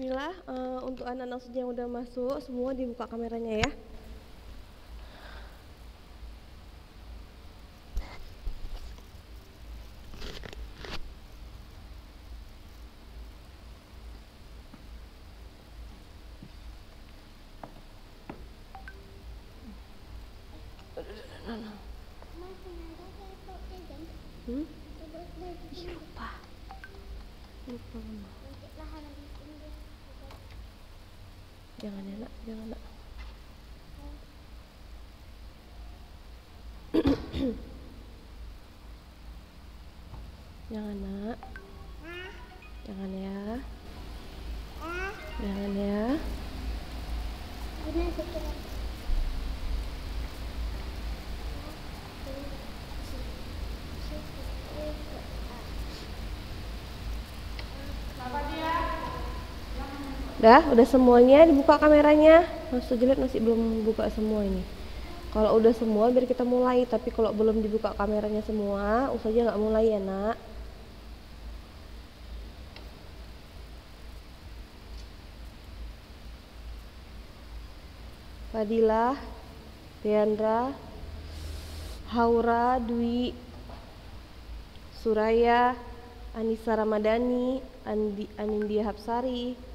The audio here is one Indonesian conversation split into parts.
Bismillah, untuk anak-anak yang udah masuk semua dibuka kameranya ya. Lupa mama. Jangan ya nak, jangan nak. Jangan nak. Jangan ya. Jangan ya. Udah semuanya dibuka kameranya. Mas Jelit masih belum buka semua ini. Kalau udah semua biar kita mulai, tapi kalau belum dibuka kameranya semua, Ustazah nggak mulai ya nak. Fadilah, Deandra, Haura, Dwi, Suraya, Anissa Ramadhani, Anindya Hapsari,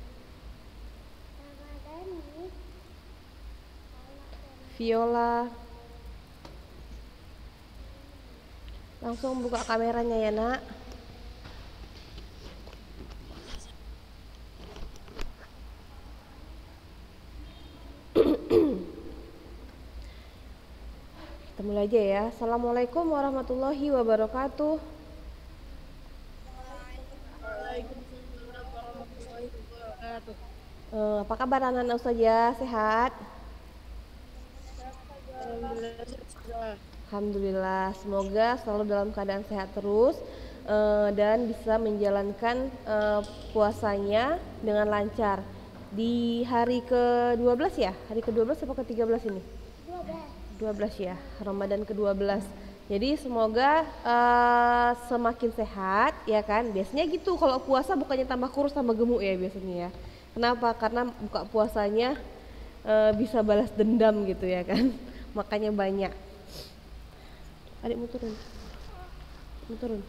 Viola. Langsung buka kameranya ya nak. Kita mulai aja ya. Assalamualaikum warahmatullahi wabarakatuh. Waalaikumsalam warahmatullahi wabarakatuh. Apa kabar anak-anak Ustazah? Sehat? Alhamdulillah, semoga selalu dalam keadaan sehat terus dan bisa menjalankan puasanya dengan lancar. Di hari ke-12 ya? Hari ke-12 apa ke-13 ini? 12 ya, Ramadan ke-12. Jadi semoga semakin sehat ya kan. Biasanya gitu, kalau puasa bukannya tambah kurus tambah gemuk ya biasanya ya. Kenapa? Karena buka puasanya bisa balas dendam gitu ya kan. Makanya banyak. Adik mau turun. Mau turun.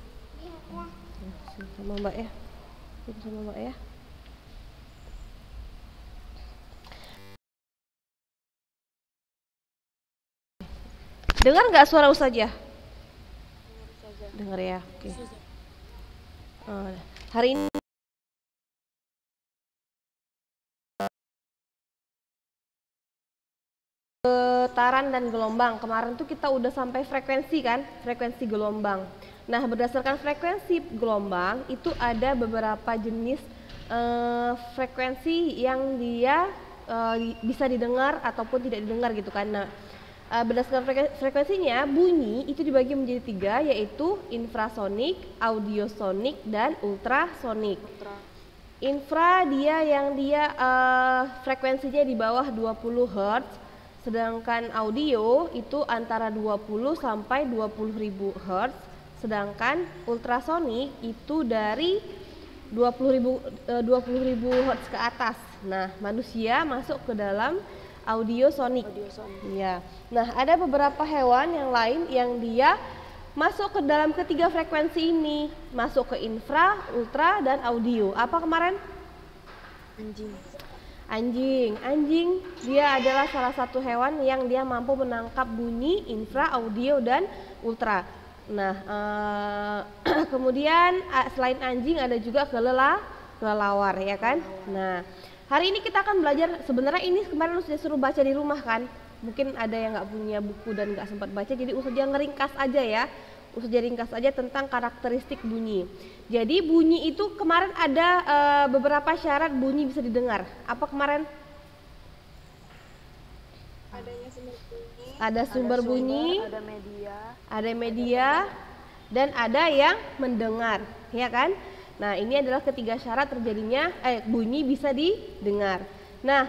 Sama Mbak ya. Sama Mbak ya. Dengar nggak suara Ustazah? Dengar ya. Oke. Hari ini getaran dan gelombang. Kemarin tuh kita udah sampai frekuensi kan, frekuensi gelombang. Nah, berdasarkan frekuensi gelombang itu ada beberapa jenis frekuensi yang dia bisa didengar ataupun tidak didengar gitu kan. Nah, berdasarkan frekuensinya bunyi itu dibagi menjadi 3, yaitu infrasonik, audiosonik, dan ultrasonik. Infra yang dia frekuensinya di bawah 20 Hz, sedangkan audio itu antara 20 sampai 20.000 Hz, sedangkan ultrasonik itu dari 20.000 Hz ke atas. Nah, manusia masuk ke dalam audiosonik. Ya. Nah, ada beberapa hewan yang lain yang dia masuk ke dalam ketiga frekuensi ini, masuk ke infra, ultra, dan audio. Apa kemarin? Anjing dia adalah salah satu hewan yang dia mampu menangkap bunyi infra, audio, dan ultra. Nah, kemudian selain anjing ada juga kelelawar ya kan. Nah, hari ini kita akan belajar, sebenarnya ini kemarin sudah suruh baca di rumah kan. Mungkin ada yang nggak punya buku dan nggak sempat baca, jadi Ustazah ngeringkas aja ya. Ustazah ringkas aja tentang karakteristik bunyi. Jadi bunyi itu kemarin ada beberapa syarat bunyi bisa didengar. Apa kemarin? Ada sumber bunyi, ada media, dan ada yang mendengar, ya kan? Nah, ini adalah ketiga syarat terjadinya bunyi bisa didengar. Nah,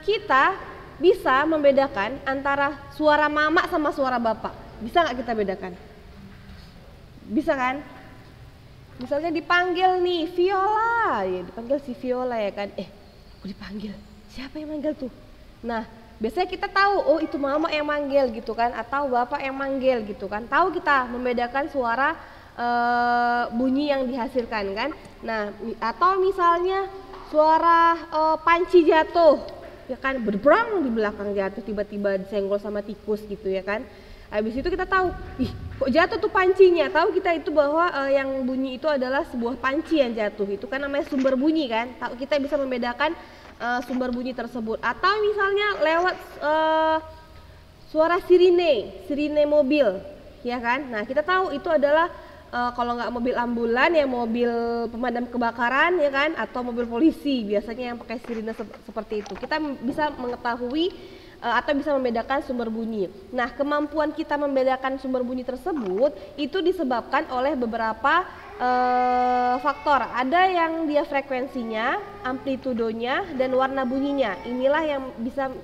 kita bisa membedakan antara suara mama sama suara bapak. Bisa nggak kita bedakan? Bisa kan? Misalnya dipanggil nih, Viola, ya dipanggil si Viola ya kan. Aku dipanggil, siapa yang manggil tuh? Nah, biasanya kita tahu, oh itu mama yang manggil gitu kan, atau bapak yang manggil gitu kan. Tahu kita membedakan suara bunyi yang dihasilkan kan. Nah, atau misalnya suara panci jatuh, ya kan, berperang di belakang jatuh tiba-tiba disenggol sama tikus gitu ya kan. Habis itu kita tahu, ih kok jatuh tuh pancinya. Tahu kita itu bahwa yang bunyi itu adalah sebuah panci yang jatuh. Itu kan namanya sumber bunyi kan. Tahu kita bisa membedakan sumber bunyi tersebut. Atau misalnya lewat suara sirine mobil, ya kan. Nah kita tahu itu adalah kalau nggak mobil ambulan ya mobil pemadam kebakaran ya kan, atau mobil polisi biasanya yang pakai sirine seperti itu. Kita bisa mengetahui atau bisa membedakan sumber bunyi. Nah, kemampuan kita membedakan sumber bunyi tersebut itu disebabkan oleh beberapa faktor. Ada yang dia frekuensinya, amplitudonya, dan warna bunyinya. Inilah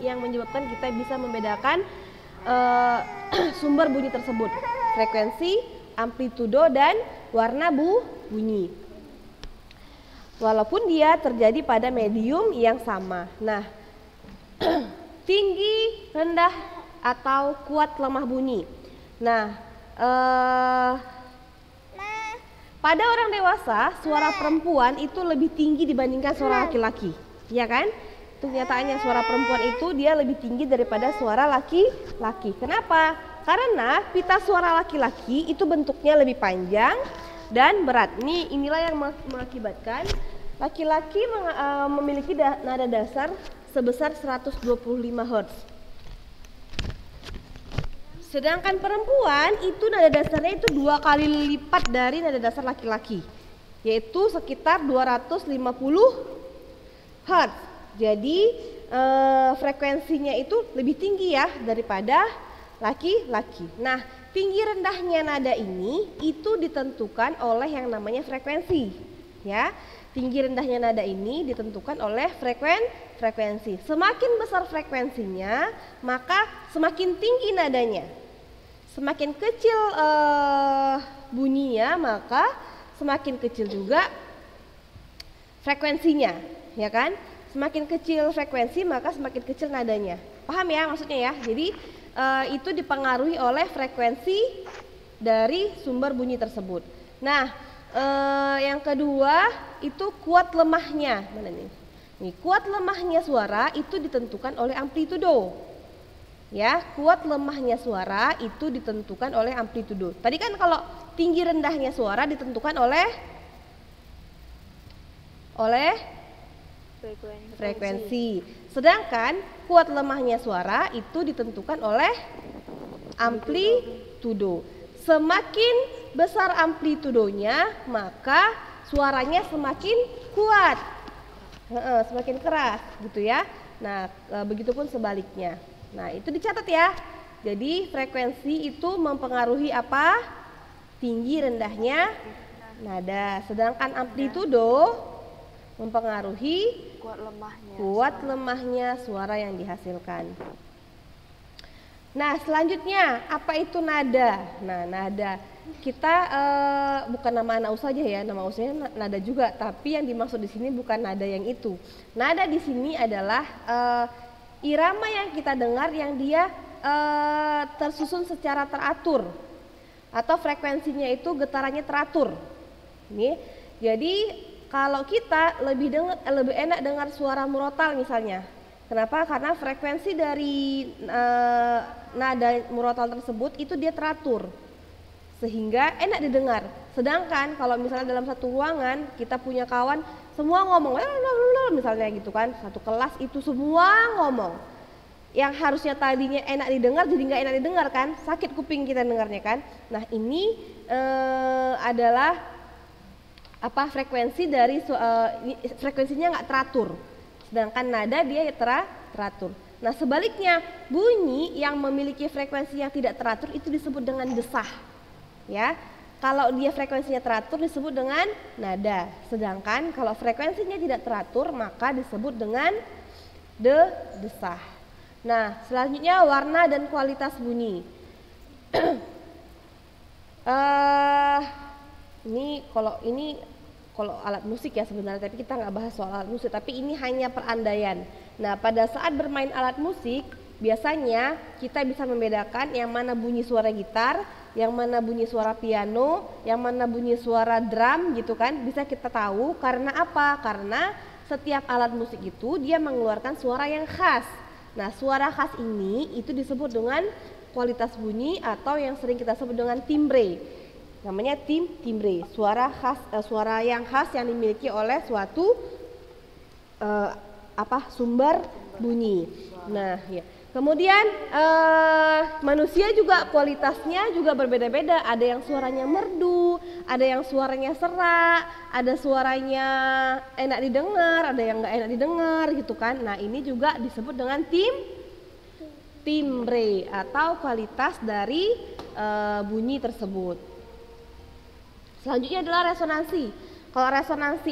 yang menyebabkan kita bisa membedakan sumber bunyi tersebut. Frekuensi, amplitudo, dan warna bunyi. Walaupun dia terjadi pada medium yang sama. Nah, tinggi, rendah, atau kuat lemah bunyi. Nah, pada orang dewasa suara perempuan itu lebih tinggi dibandingkan suara laki-laki, ya kan? Itu kenyataannya, suara perempuan itu dia lebih tinggi daripada suara laki-laki. Kenapa? Karena pita suara laki-laki itu bentuknya lebih panjang dan berat. Inilah yang mengakibatkan laki-laki memiliki nada dasar sebesar 125 Hz. Sedangkan perempuan itu nada dasarnya itu 2 kali lipat dari nada dasar laki-laki, yaitu sekitar 250 Hz. Jadi frekuensinya itu lebih tinggi ya daripada laki-laki. Nah, tinggi rendahnya nada ini itu ditentukan oleh yang namanya frekuensi, ya. Tinggi rendahnya nada ini ditentukan oleh frekuensi. Semakin besar frekuensinya, maka semakin tinggi nadanya. Semakin kecil bunyinya, maka semakin kecil juga frekuensinya, ya kan? Semakin kecil frekuensi, maka semakin kecil nadanya. Paham ya maksudnya ya? Jadi itu dipengaruhi oleh frekuensi dari sumber bunyi tersebut. Nah, yang kedua itu kuat lemahnya. Mana nih? Nih, kuat lemahnya suara itu ditentukan oleh amplitudo. Ya, kuat lemahnya suara itu ditentukan oleh amplitudo. Tadi kan kalau tinggi rendahnya suara ditentukan oleh frekuensi. Sedangkan kuat lemahnya suara itu ditentukan oleh amplitudo. Semakin besar amplitudonya, maka suaranya semakin kuat, semakin keras gitu ya. Nah, begitupun sebaliknya. Nah, itu dicatat ya. Jadi frekuensi itu mempengaruhi apa? Tinggi rendahnya nada. Sedangkan amplitudo mempengaruhi kuat lemahnya suara yang dihasilkan. Nah, selanjutnya apa itu nada? Nah, nada kita bukan nama anak saja ya, nama usahanya nada juga, tapi yang dimaksud di sini bukan nada yang itu. Nada di sini adalah irama yang kita dengar yang dia tersusun secara teratur, atau frekuensinya itu getarannya teratur. Nih, jadi kalau kita lebih enak dengar suara murotal misalnya. Kenapa? Karena frekuensi dari nada murotal tersebut itu dia teratur, sehingga enak didengar. Sedangkan kalau misalnya dalam satu ruangan kita punya kawan semua ngomong misalnya gitu kan, satu kelas itu semua ngomong, yang harusnya tadinya enak didengar jadi nggak enak didengar kan, sakit kuping kita dengarnya kan. Nah, ini adalah apa, frekuensi dari frekuensinya nggak teratur, sedangkan nada dia teratur. Nah, sebaliknya bunyi yang memiliki frekuensi yang tidak teratur itu disebut dengan desah, ya. Kalau dia frekuensinya teratur disebut dengan nada, sedangkan kalau frekuensinya tidak teratur maka disebut dengan desah. Nah, selanjutnya warna dan kualitas bunyi. Kalau alat musik ya sebenarnya, tapi kita nggak bahas soal alat musik, tapi ini hanya perandaian. Nah, pada saat bermain alat musik, biasanya kita bisa membedakan yang mana bunyi suara gitar, yang mana bunyi suara piano, yang mana bunyi suara drum gitu kan. Bisa kita tahu karena apa? Karena setiap alat musik itu dia mengeluarkan suara yang khas. Nah, suara khas ini itu disebut dengan kualitas bunyi atau yang sering kita sebut dengan timbre. Namanya timbre, suara yang khas yang dimiliki oleh suatu sumber bunyi. Nah, ya. Kemudian manusia juga kualitasnya juga berbeda-beda. Ada yang suaranya merdu, ada yang suaranya serak, ada suaranya enak didengar, ada yang nggak enak didengar gitu kan. Nah, ini juga disebut dengan timbre atau kualitas dari bunyi tersebut. Selanjutnya adalah resonansi. Kalau resonansi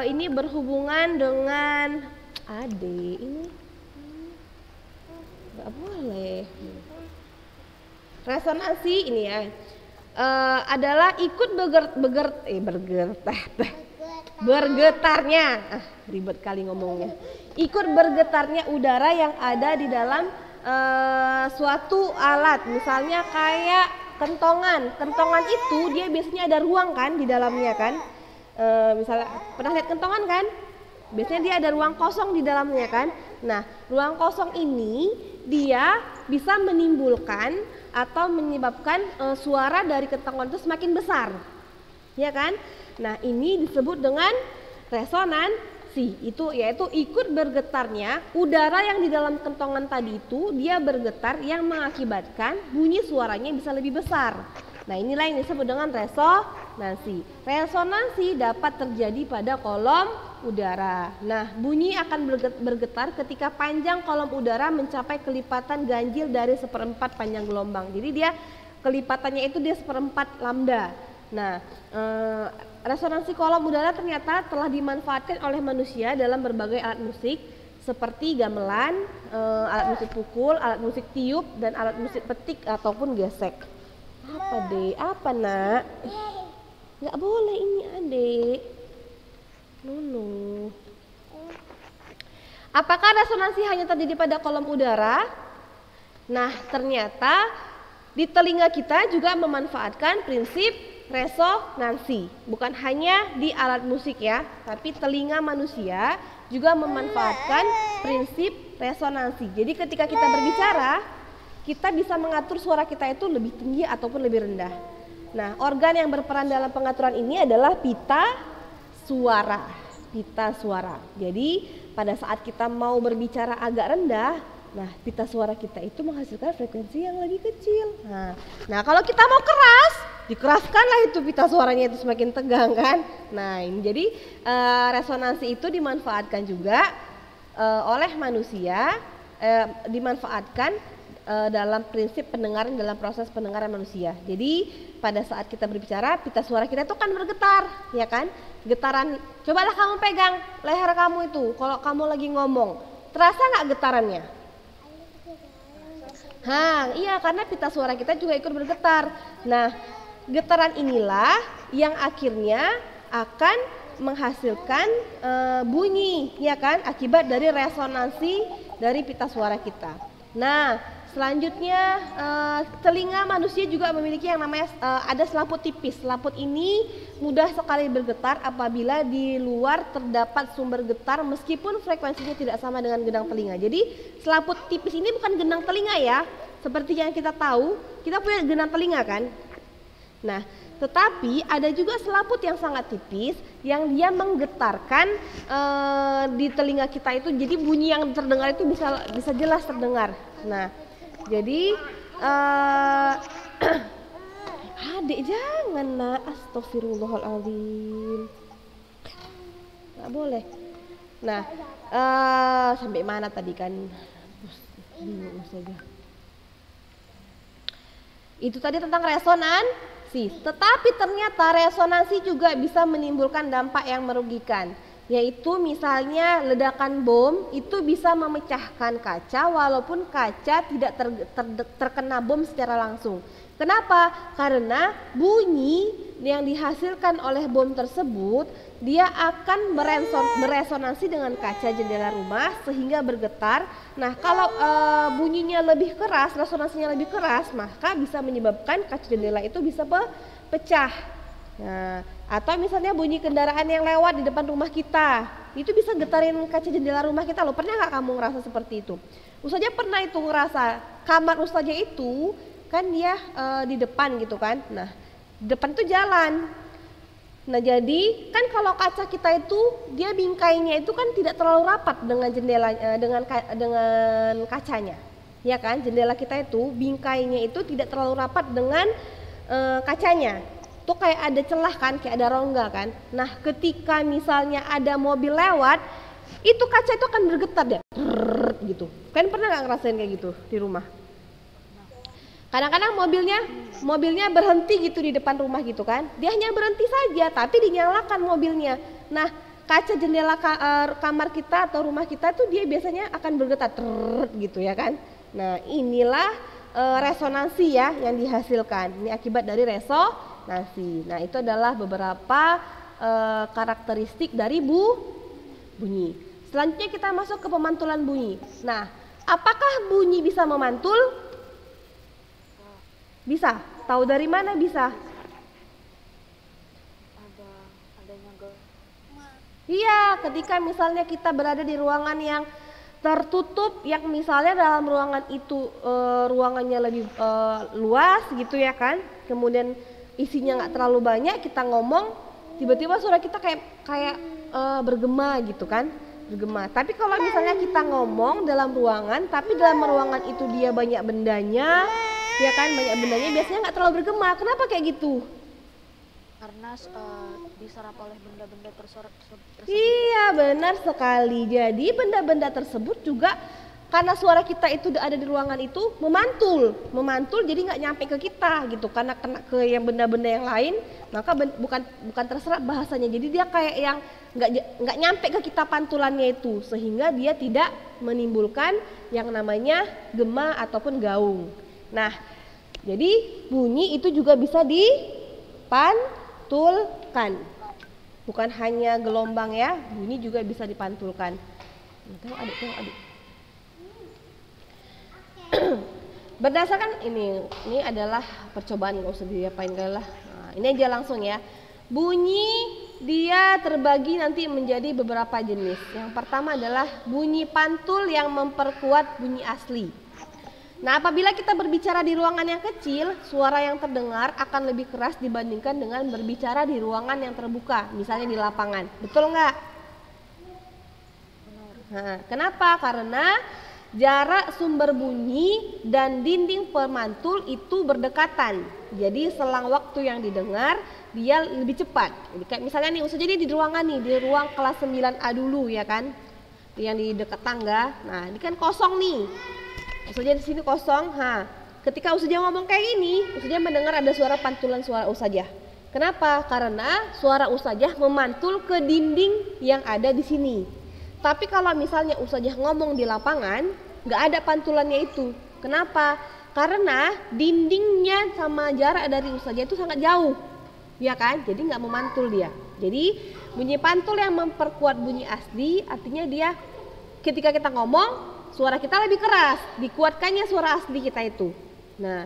ini berhubungan dengan ini nggak boleh. Resonansi ini ya adalah ikut bergetarnya. Ribet kali ngomongnya. Ikut bergetarnya udara yang ada di dalam suatu alat. Misalnya kayak kentongan itu dia biasanya ada ruang kan di dalamnya kan. Misalnya pernah lihat kentongan kan? Biasanya dia ada ruang kosong di dalamnya kan. Nah, ruang kosong ini dia bisa menimbulkan atau menyebabkan suara dari kentongan itu semakin besar, ya kan? Nah, ini disebut dengan resonansi. Itu yaitu ikut bergetarnya udara yang di dalam kentongan tadi itu dia bergetar yang mengakibatkan bunyi suaranya bisa lebih besar. Nah, inilah yang disebut dengan resonansi. Resonansi dapat terjadi pada kolom udara. Nah, bunyi akan bergetar ketika panjang kolom udara mencapai kelipatan ganjil dari 1/4 panjang gelombang. Jadi dia kelipatannya itu dia 1/4 lambda. Nah, resonansi kolom udara ternyata telah dimanfaatkan oleh manusia dalam berbagai alat musik seperti gamelan, alat musik pukul, alat musik tiup, dan alat musik petik ataupun gesek. Apa nak? Nggak boleh ini adek. Nunu. Apakah resonansi hanya terjadi pada kolom udara? Nah, ternyata di telinga kita juga memanfaatkan prinsip resonansi. Bukan hanya di alat musik ya, tapi telinga manusia juga memanfaatkan prinsip resonansi. Jadi ketika kita berbicara, kita bisa mengatur suara kita itu lebih tinggi ataupun lebih rendah. Nah, organ yang berperan dalam pengaturan ini adalah pita suara. Jadi pada saat kita mau berbicara agak rendah, nah pita suara kita itu menghasilkan frekuensi yang lebih kecil. Nah kalau kita mau keras, dikeraskanlah itu pita suaranya itu semakin tegang kan. Nah ini jadi resonansi itu dimanfaatkan juga oleh manusia, dimanfaatkan dalam prinsip pendengaran, dalam proses pendengaran manusia. Jadi pada saat kita berbicara, pita suara kita itu kan bergetar, ya kan? Getaran, cobalah kamu pegang leher kamu itu kalau kamu lagi ngomong, terasa nggak getarannya? Iya, karena pita suara kita juga ikut bergetar. Nah, getaran inilah yang akhirnya akan menghasilkan bunyi, ya kan? Akibat dari resonansi dari pita suara kita. Nah, selanjutnya telinga manusia juga memiliki yang namanya ada selaput tipis. Selaput ini mudah sekali bergetar apabila di luar terdapat sumber getar meskipun frekuensinya tidak sama dengan gendang telinga. Jadi selaput tipis ini bukan gendang telinga ya. Seperti yang kita tahu, kita punya gendang telinga kan. Nah, tetapi ada juga selaput yang sangat tipis yang dia menggetarkan di telinga kita itu, jadi bunyi yang terdengar itu bisa jelas terdengar. Nah, jadi adik jangan nak, astagfirullahaladzim, nggak boleh. Nah, sampai mana tadi kan? Bingung saja. Itu tadi tentang resonansi. Tetapi ternyata resonansi juga bisa menimbulkan dampak yang merugikan. Yaitu misalnya ledakan bom itu bisa memecahkan kaca walaupun kaca tidak terkena bom secara langsung. Kenapa? Karena bunyi yang dihasilkan oleh bom tersebut dia akan beresonansi dengan kaca jendela rumah sehingga bergetar. Nah, kalau bunyinya lebih keras, resonansinya lebih keras, maka bisa menyebabkan kaca jendela itu bisa pecah. Nah, atau misalnya bunyi kendaraan yang lewat di depan rumah kita, itu bisa getarin kaca jendela rumah kita loh. Pernah nggak kamu ngerasa seperti itu? Ustazah pernah itu ngerasa, kamar ustazah itu kan dia di depan gitu kan. Nah, di depan tuh jalan. Nah, jadi kan kalau kaca kita itu dia bingkainya itu kan tidak terlalu rapat dengan jendela dengan kacanya. Ya kan? Jendela kita itu bingkainya itu tidak terlalu rapat dengan kacanya. Tuh kayak ada celah kan, kayak ada rongga kan. Nah, ketika misalnya ada mobil lewat, itu kaca itu akan bergetar deh, gitu. Kan pernah nggak ngerasain kayak gitu di rumah? Kadang-kadang mobilnya berhenti gitu di depan rumah gitu kan. Dia hanya berhenti saja, tapi dinyalakan mobilnya. Nah, kaca jendela kamar kita atau rumah kita tuh dia biasanya akan bergetar, gitu ya kan. Nah, inilah resonansi ya yang dihasilkan. Ini akibat dari resonansi. Nah, itu adalah beberapa karakteristik dari bunyi. Selanjutnya kita masuk ke pemantulan bunyi. Nah, apakah bunyi bisa memantul? Bisa. Tahu dari mana bisa? Adanya Iya, ketika misalnya kita berada di ruangan yang tertutup, yang misalnya dalam ruangan itu ruangannya lebih luas gitu ya kan. Kemudian isinya nggak terlalu banyak, kita ngomong, tiba-tiba suara kita kayak bergema gitu kan, bergema. Tapi kalau misalnya kita ngomong dalam ruangan, tapi dalam ruangan itu dia banyak bendanya, ya kan, banyak bendanya, biasanya nggak terlalu bergema. Kenapa kayak gitu? Karena diserap oleh benda-benda tersebut. Iya, benar sekali. Jadi benda-benda tersebut juga karena suara kita itu ada di ruangan itu memantul, jadi nggak nyampe ke kita gitu. Karena kena ke yang benda-benda yang lain, maka bukan terserap bahasanya. Jadi dia kayak yang nggak nyampe ke kita pantulannya itu, sehingga dia tidak menimbulkan yang namanya gema ataupun gaung. Nah, jadi bunyi itu juga bisa dipantulkan. Bukan hanya gelombang ya, bunyi juga bisa dipantulkan. Tengok adik. Berdasarkan ini adalah percobaan, nggak usah diapain kali lah. Nah, ini aja langsung ya. Bunyi dia terbagi nanti menjadi beberapa jenis. Yang pertama adalah bunyi pantul yang memperkuat bunyi asli. Nah, apabila kita berbicara di ruangan yang kecil, suara yang terdengar akan lebih keras dibandingkan dengan berbicara di ruangan yang terbuka, misalnya di lapangan. Betul nggak? Nah, kenapa? Karena jarak sumber bunyi dan dinding pemantul itu berdekatan. Jadi selang waktu yang didengar dia lebih cepat. Jadi kayak misalnya nih, usah jadi di ruangan nih, di ruang kelas 9A dulu ya kan, yang di dekat tangga. Nah, ini kan kosong nih. Ustazah di sini kosong. Ketika Ustazah ngomong kayak gini, Ustazah mendengar ada suara pantulan suara Ustazah. Kenapa? Karena suara Ustazah memantul ke dinding yang ada di sini. Tapi kalau misalnya Ustazah ngomong di lapangan, nggak ada pantulannya itu. Kenapa? Karena dindingnya sama jarak dari Ustazah itu sangat jauh, ya kan? Jadi nggak memantul dia. Jadi bunyi pantul yang memperkuat bunyi asli, artinya dia ketika kita ngomong, suara kita lebih keras, dikuatkannya suara asli kita itu. Nah,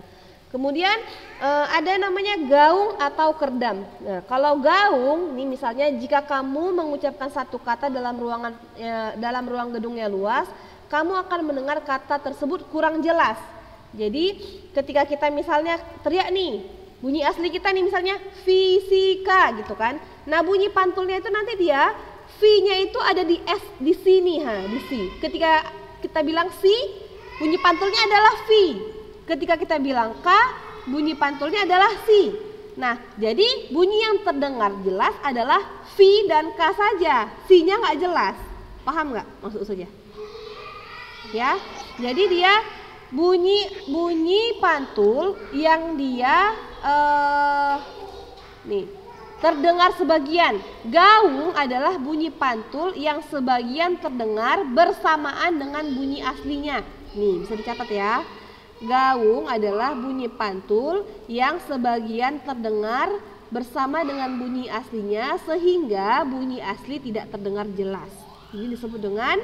kemudian ada namanya gaung atau kerdam. Nah, kalau gaung, nih misalnya jika kamu mengucapkan satu kata dalam ruang gedungnya luas, kamu akan mendengar kata tersebut kurang jelas. Jadi ketika kita misalnya teriak nih, bunyi asli kita nih misalnya fisika gitu kan. Nah, bunyi pantulnya itu nanti dia V-nya itu ada di S di sini, di C. Ketika kita bilang si, bunyi pantulnya adalah V. Ketika kita bilang K, bunyi pantulnya adalah si. Nah, jadi bunyi yang terdengar jelas adalah V dan K saja. Si-nya nggak jelas. Paham nggak maksud saja? Ya, jadi dia bunyi pantul yang dia nih terdengar sebagian. Gaung adalah bunyi pantul yang sebagian terdengar bersamaan dengan bunyi aslinya. Nih, bisa dicatat ya. Gaung adalah bunyi pantul yang sebagian terdengar bersama dengan bunyi aslinya sehingga bunyi asli tidak terdengar jelas. Ini disebut dengan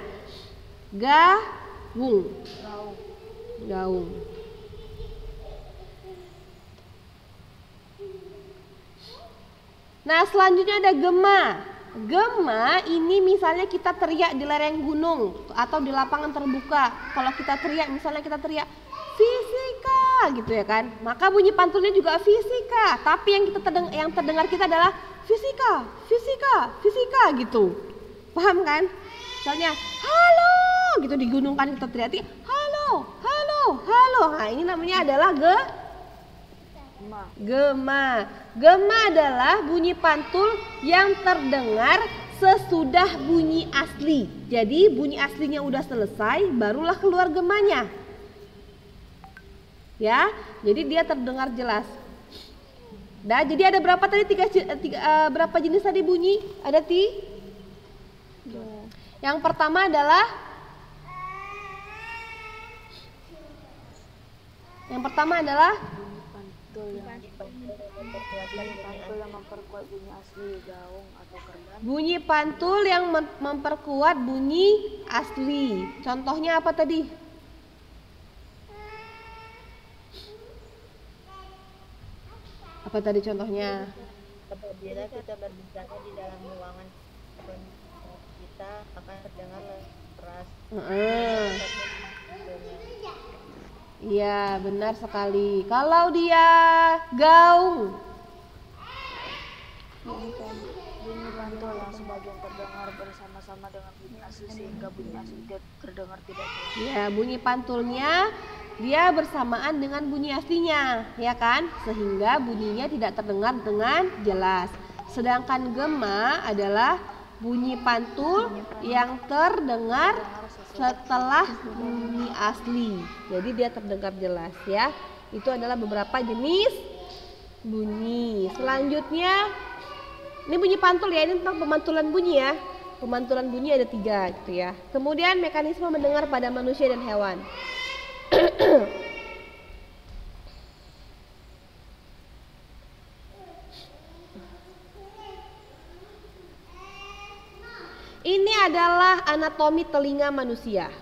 gaung. Gaung. Nah, selanjutnya ada gema. Gema ini misalnya kita teriak di lereng gunung atau di lapangan terbuka. Kalau kita teriak, misalnya kita teriak fisika gitu ya kan, maka bunyi pantulnya juga fisika. Tapi yang terdengar kita adalah fisika, fisika, fisika gitu. Paham kan? Misalnya halo gitu di gunung kan kita teriak halo, halo, halo. Nah, ini namanya adalah gema. Gema adalah bunyi pantul yang terdengar sesudah bunyi asli. Jadi bunyi aslinya udah selesai, barulah keluar gemanya. Ya, jadi dia terdengar jelas. Nah, jadi ada berapa tadi? Berapa jenis tadi bunyi? Ada Yang pertama adalah bunyi pantul yang memperkuat bunyi asli. Contohnya apa tadi? Apa tadi contohnya? Apabila kita berbicara di dalam ruangan kita akan terdengar keras. Iya, benar sekali. Kalau dia gaung, bunyi pantul yang sebagian terdengar bersama-sama dengan bunyi asli sehingga bunyi asli terdengar tidak jelas. ya bunyi pantulnya dia bersamaan dengan bunyi aslinya, ya kan? Sehingga bunyinya tidak terdengar dengan jelas. Sedangkan gema adalah bunyi pantul yang terdengar setelah bunyi asli. Jadi dia terdengar jelas ya. Itu adalah beberapa jenis bunyi. Selanjutnya ini bunyi pantul ya, ini tentang pemantulan bunyi ya. Pemantulan bunyi ada 3 gitu ya. Kemudian mekanisme mendengar pada manusia dan hewan. Ini adalah anatomi telinga manusia.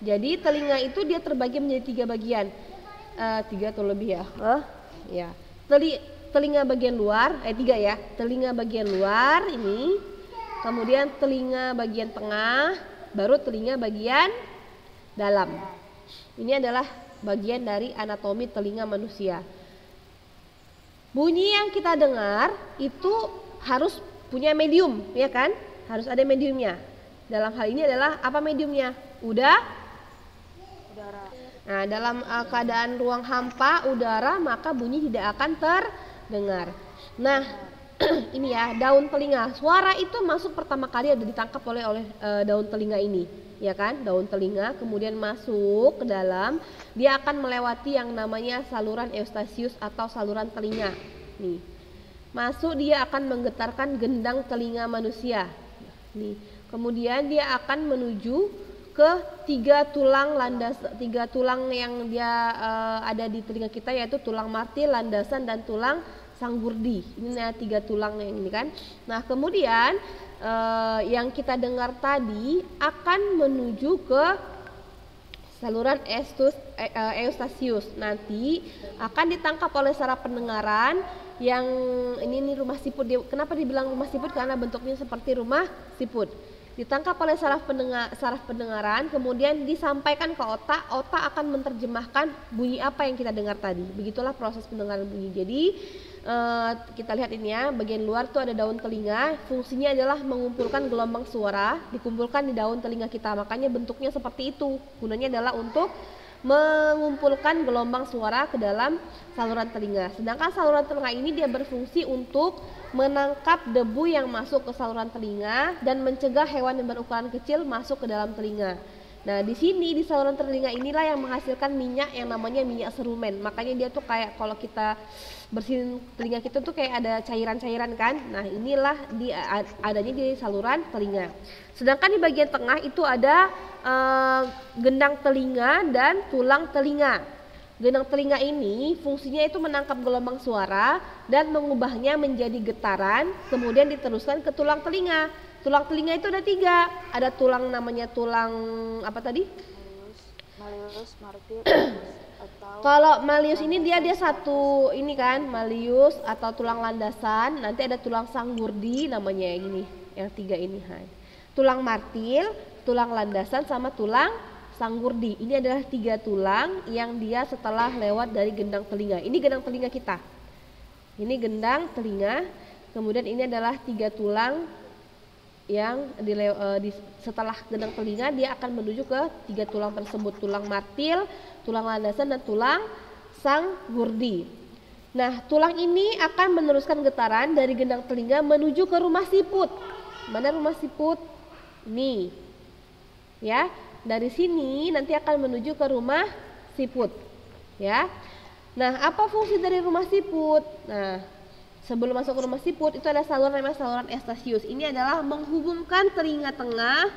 Jadi telinga itu dia terbagi menjadi 3 bagian. 3 atau lebih ya. Ya. Telinga bagian luar, 3 ya. Telinga bagian luar ini, kemudian telinga bagian tengah, baru telinga bagian dalam. Ini adalah bagian dari anatomi telinga manusia. Bunyi yang kita dengar itu harus punya medium, ya kan? Harus ada mediumnya. Dalam hal ini adalah apa mediumnya? Udara. Nah, dalam keadaan ruang hampa udara, maka bunyi tidak akan terdengar. Nah, ini ya, daun telinga. Suara itu masuk pertama kali ada ditangkap oleh daun telinga ini, ya kan? Daun telinga kemudian masuk ke dalam, dia akan melewati yang namanya saluran eustasius atau saluran telinga. Nih. Masuk, dia akan menggetarkan gendang telinga manusia. Nih. Kemudian dia akan menuju ke 3 tulang yang dia ada di telinga kita, yaitu tulang martil, landasan, dan tulang sanggurdi. Ini 3 tulang yang ini kan. Nah, kemudian yang kita dengar tadi akan menuju ke saluran eustasius. Nanti akan ditangkap oleh saraf pendengaran yang ini rumah siput. Kenapa dibilang rumah siput? Karena bentuknya seperti rumah siput. Ditangkap oleh saraf pendengaran, kemudian disampaikan ke otak. Otak akan menerjemahkan bunyi apa yang kita dengar tadi. Begitulah proses pendengaran bunyi. Jadi kita lihat ini ya, bagian luar tuh ada daun telinga. Fungsinya adalah mengumpulkan gelombang suara, dikumpulkan di daun telinga kita. Makanya bentuknya seperti itu. Gunanya adalah untuk mengumpulkan gelombang suara ke dalam saluran telinga. Sedangkan saluran telinga ini dia berfungsi untuk menangkap debu yang masuk ke saluran telinga dan mencegah hewan yang berukuran kecil masuk ke dalam telinga. Nah, di sini di saluran telinga inilah yang menghasilkan minyak yang namanya minyak serumen. Makanya dia tuh kayak kalau kita bersihin telinga kita tuh kayak ada cairan-cairan kan. Nah, inilah adanya di saluran telinga. Sedangkan di bagian tengah itu ada gendang telinga dan tulang telinga. Gendang telinga ini fungsinya itu menangkap gelombang suara dan mengubahnya menjadi getaran, kemudian diteruskan ke tulang telinga. Tulang telinga itu ada 3, ada tulang namanya tulang apa tadi? Malleus, martil, atau Kalau malleus ini dia satu ini kan, malleus atau tulang landasan. Nanti ada tulang sanggurdi namanya ini, yang 3 ini. Tulang martil, tulang landasan sama tulang sanggurdi. Ini adalah 3 tulang yang dia setelah lewat dari gendang telinga. Ini gendang telinga kita. Ini gendang telinga. Kemudian ini adalah 3 tulang yang setelah gendang telinga dia akan menuju ke 3 tulang tersebut, tulang martil, tulang landasan dan tulang sanggurdi. Nah, tulang ini akan meneruskan getaran dari gendang telinga menuju ke rumah siput. Mana rumah siput? Nih. Ya, dari sini nanti akan menuju ke rumah siput. Ya. Nah, apa fungsi dari rumah siput? Nah, sebelum masuk ke rumah siput itu ada saluran namanya saluran Eustachius. Ini adalah menghubungkan telinga tengah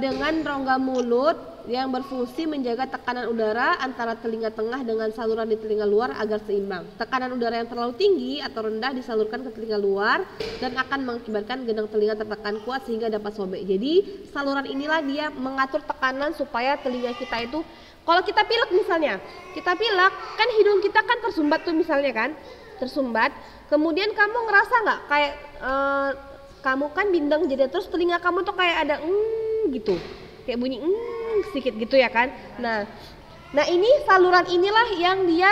dengan rongga mulut yang berfungsi menjaga tekanan udara antara telinga tengah dengan saluran di telinga luar agar seimbang. Tekanan udara yang terlalu tinggi atau rendah disalurkan ke telinga luar dan akan mengakibatkan gendang telinga tertekan kuat sehingga dapat sobek. Jadi saluran inilah dia mengatur tekanan supaya telinga kita itu, kalau kita pilek misalnya, kita pilek kan hidung kita kan tersumbat tuh misalnya kan, tersumbat. Kemudian kamu ngerasa nggak kayak kamu kan bindeng jadi terus telinga kamu tuh kayak ada gitu, kayak bunyi sedikit gitu ya kan. Nah ini saluran inilah yang dia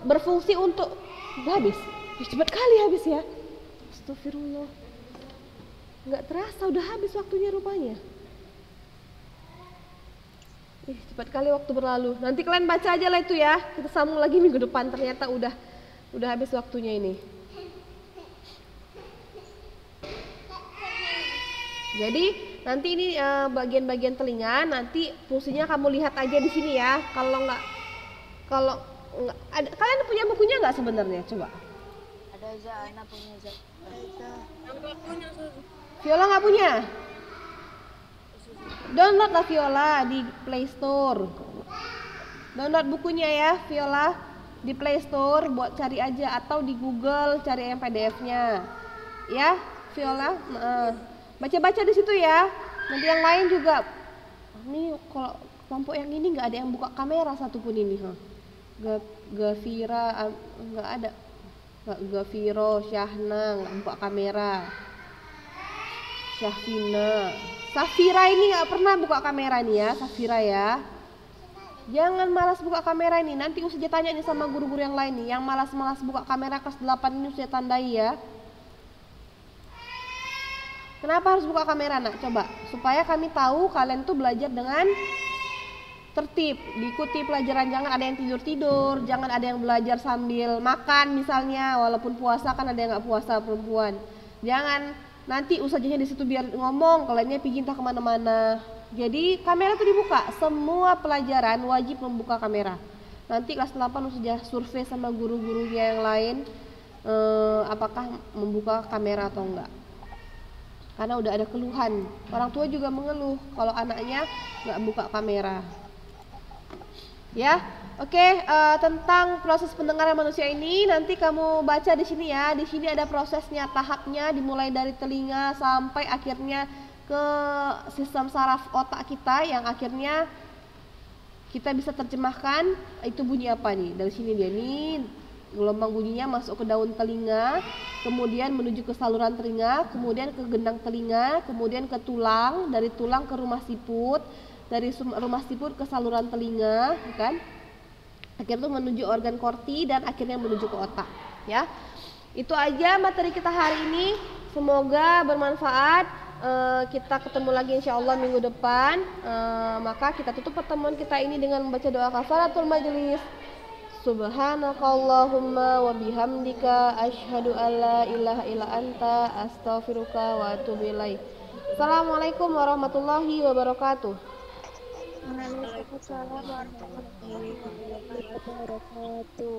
berfungsi untuk habis. Cepat kali habis ya. Astagfirullah. Nggak terasa udah habis waktunya rupanya. Cepat kali waktu berlalu. Nanti kalian baca aja lah itu ya. Kita sambung lagi minggu depan. Ternyata udah habis waktunya ini. Jadi nanti ini bagian-bagian telinga nanti fungsinya kamu lihat aja di sini ya. Kalau nggak ada, kalian punya bukunya nggak sebenarnya? Coba. ada aja anak punya aja. Yang gak punya Viola nggak punya? Download lah Viola di Play Store. Download bukunya ya Viola di Play Store, buat cari aja atau di Google cari yang PDF-nya. Ya, Viola, baca-baca di situ ya. Nanti yang lain juga. Nih kalau kelompok yang ini nggak ada yang buka kamera satupun ini, Gavira nggak ada. Gaviro, Syahna nggak buka kamera. Syahfina, Safira ini nggak pernah buka kamera nih ya, Safira ya. Jangan malas buka kamera ini. Nanti usah tanya nih sama guru-guru yang lain nih. Yang malas-malas buka kamera kelas 8 ini usah tandai ya. Kenapa harus buka kamera nak? Coba supaya kami tahu kalian tuh belajar dengan tertib, diikuti pelajaran. Jangan ada yang tidur-tidur, jangan ada yang belajar sambil makan misalnya. Walaupun puasa kan ada yang nggak puasa perempuan. Jangan nanti usahanya di situ biar ngomong, kaliannya pergi entah kemana-mana. Jadi kamera itu dibuka, semua pelajaran wajib membuka kamera. Nanti kelas 8 sudah survei sama guru-gurunya yang lain apakah membuka kamera atau enggak. Karena udah ada keluhan, orang tua juga mengeluh kalau anaknya nggak buka kamera. Ya, oke, tentang proses pendengaran manusia ini nanti kamu baca di sini ya. Di sini ada prosesnya, tahapnya dimulai dari telinga sampai akhirnya ke sistem saraf otak kita yang akhirnya kita bisa terjemahkan itu bunyi apa nih. Dari sini dia nih gelombang bunyinya masuk ke daun telinga, kemudian menuju ke saluran telinga, kemudian ke gendang telinga, kemudian ke tulang, dari tulang ke rumah siput, dari rumah siput ke saluran telinga, kan? Akhirnya menuju organ korti dan akhirnya menuju ke otak, ya. Itu aja materi kita hari ini. Semoga bermanfaat. Kita ketemu lagi insya Allah minggu depan. Maka kita tutup pertemuan kita ini dengan membaca doa kafaratul majelis. Subhanakallahumma wa bihamdika asyhadu alla ilaha illa anta astaghfiruka wa atubu ilaik. Assalamualaikum warahmatullahi wabarakatuh. Waalaikumsalam warahmatullahi wabarakatuh.